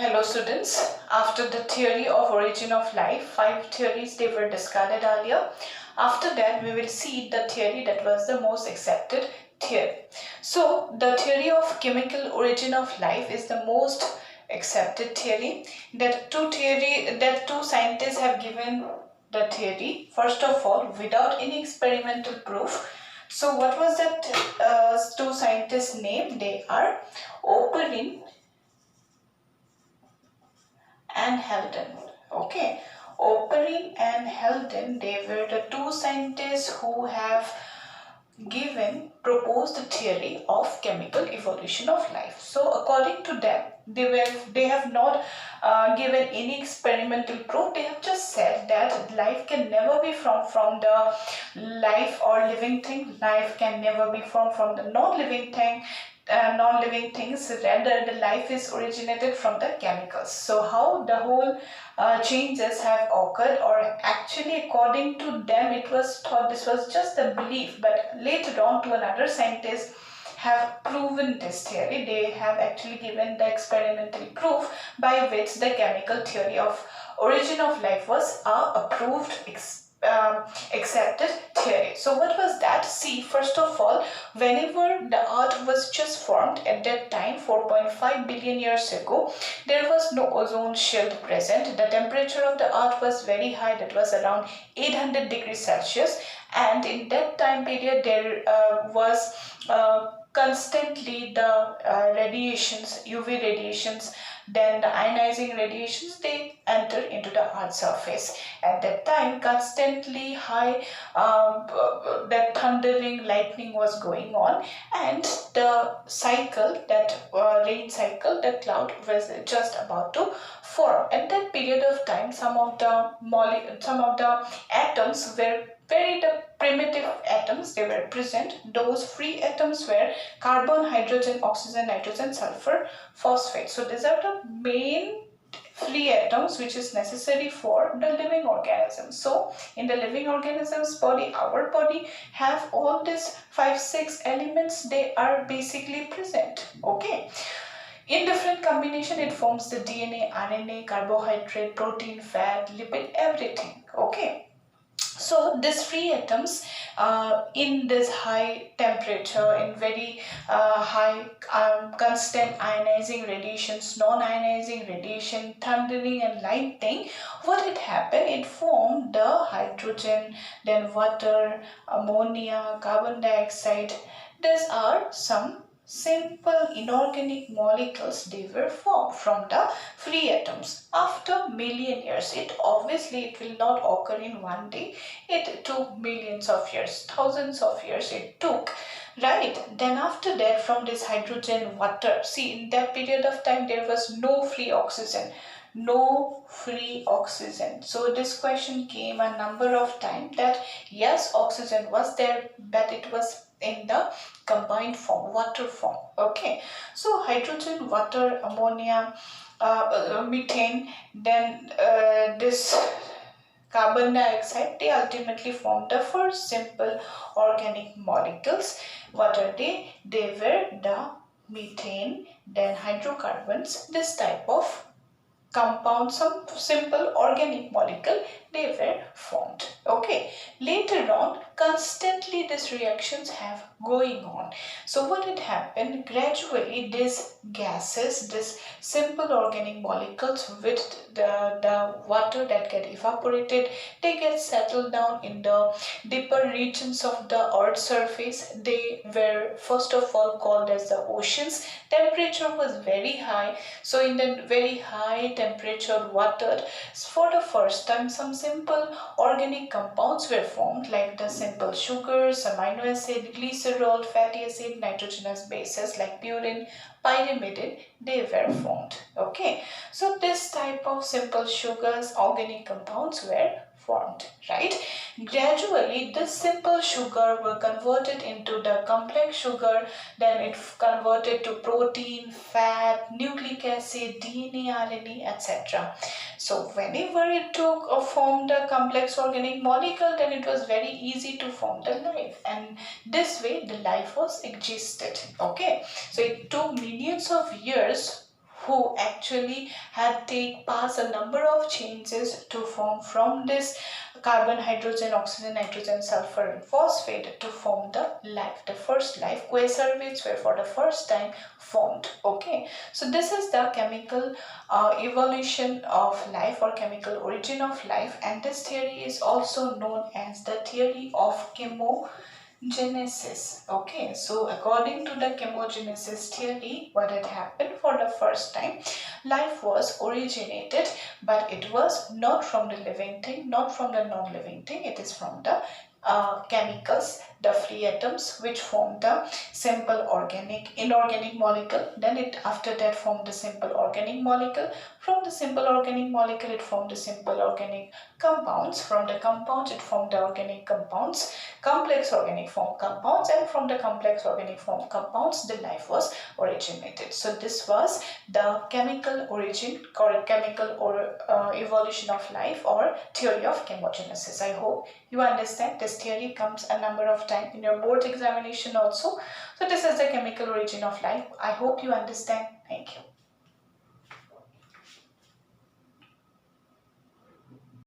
Hello students, after the theory of origin of life, 5 theories they were discarded earlier. After that we will see the theory that was the most accepted theory. So the theory of chemical origin of life is the most accepted theory. That two scientists have given the theory, first of all, without any experimental proof. So what was that two scientists' name? They are Oparin and Haldane. Okay, Oparin and Haldane, they were the two scientists who have proposed the theory of chemical evolution of life. So according to them, they have not given any experimental proof. They have just said that life can never be from the life or living thing. Life can never be from the non-living thing. Non-living things, rather the life is originated from the chemicals. So how the whole changes have occurred, or actually according to them it was thought this was just a belief, but later on to another scientist have proven this theory. They have actually given the experimental proof by which the chemical theory of origin of life was approved, accepted theory. So what was that? See, first of all, whenever the earth was just formed at that time, 4.5 billion years ago, there was no ozone shield present. The temperature of the earth was very high, that was around 800 degrees Celsius, and in that time period there was constantly the radiations, UV radiations, then the ionizing radiations, they enter into the earth's surface. At that time, constantly high that thundering lightning was going on, and the cycle, that rain cycle, the cloud was just about to form. At that period of time, some of the atoms were very the primitive atoms, they were present. Those free atoms were carbon, hydrogen, oxygen, nitrogen, sulfur, phosphate. So these are the main free atoms which is necessary for the living organism. So in the living organism's body, our body have all these 5-6 elements, they are basically present. Okay, in different combination it forms the DNA, RNA, carbohydrate, protein, fat, lipid, everything. Okay, so these free atoms in this high temperature, in very high constant ionizing radiations, non-ionizing radiation, thundering and lightning, what it happened? It formed the hydrogen, then water, ammonia, carbon dioxide. These are some simple inorganic molecules, they were formed from the free atoms. After million years, it will not occur in one day. It took millions of years, thousands of years it took, right? Then after that, from this hydrogen, water, see, in that period of time there was no free oxygen, no free oxygen. So this question came a number of times that yes, oxygen was there, but it was in the combined form, water form. Okay, so hydrogen, water, ammonia, methane, then this carbon dioxide, they ultimately form the first simple organic molecules. What are they? They were the methane, then hydrocarbons, this type of compound, some simple organic molecule, they were formed. Okay, later on constantly these reactions have going on. So what had happened, gradually these gases, this simple organic molecules with the water that get evaporated, they get settled down in the deeper regions of the earth's surface. They were first of all called as the oceans. Temperature was very high, so in the very high temperature water, for the first time some simple organic compounds were formed, like the simple sugars, amino acid, glycerol, fatty acid, nitrogenous bases like purine, pyrimidine, they were formed. Okay, so this type of simple sugars, organic compounds were formed, right? Gradually this simple sugar were converted into the complex sugar, then it converted to protein, fat, nucleic acid, DNA, RNA, etc. So whenever it took or formed a complex organic molecule, then it was very easy to form the life, and this way the life was existed. Okay, so it took millions of years who actually had take pass a number of changes to form from this carbon, hydrogen, oxygen, nitrogen, sulfur and phosphate to form the life, the first life. Quasar which were for the first time formed. Okay, so this is the chemical evolution of life or chemical origin of life, and this theory is also known as the theory of chemogenesis. Okay, so according to the chemogenesis theory, what had happened for the first time, life was originated, but it was not from the living thing, not from the non-living thing. It is from the chemicals, the free atoms, which form the simple organic inorganic molecule. Then it after that formed the simple organic molecule. From the simple organic molecule it formed the simple organic compounds. From the compounds it formed the organic compounds, complex organic form compounds, and from the complex organic form compounds the life was originated. So this was the chemical origin or chemical or evolution of life or theory of chemogenesis. I hope you understand. This theory comes a number of times in your board examination also. So this is the chemical origin of life. I hope you understand. Thank you.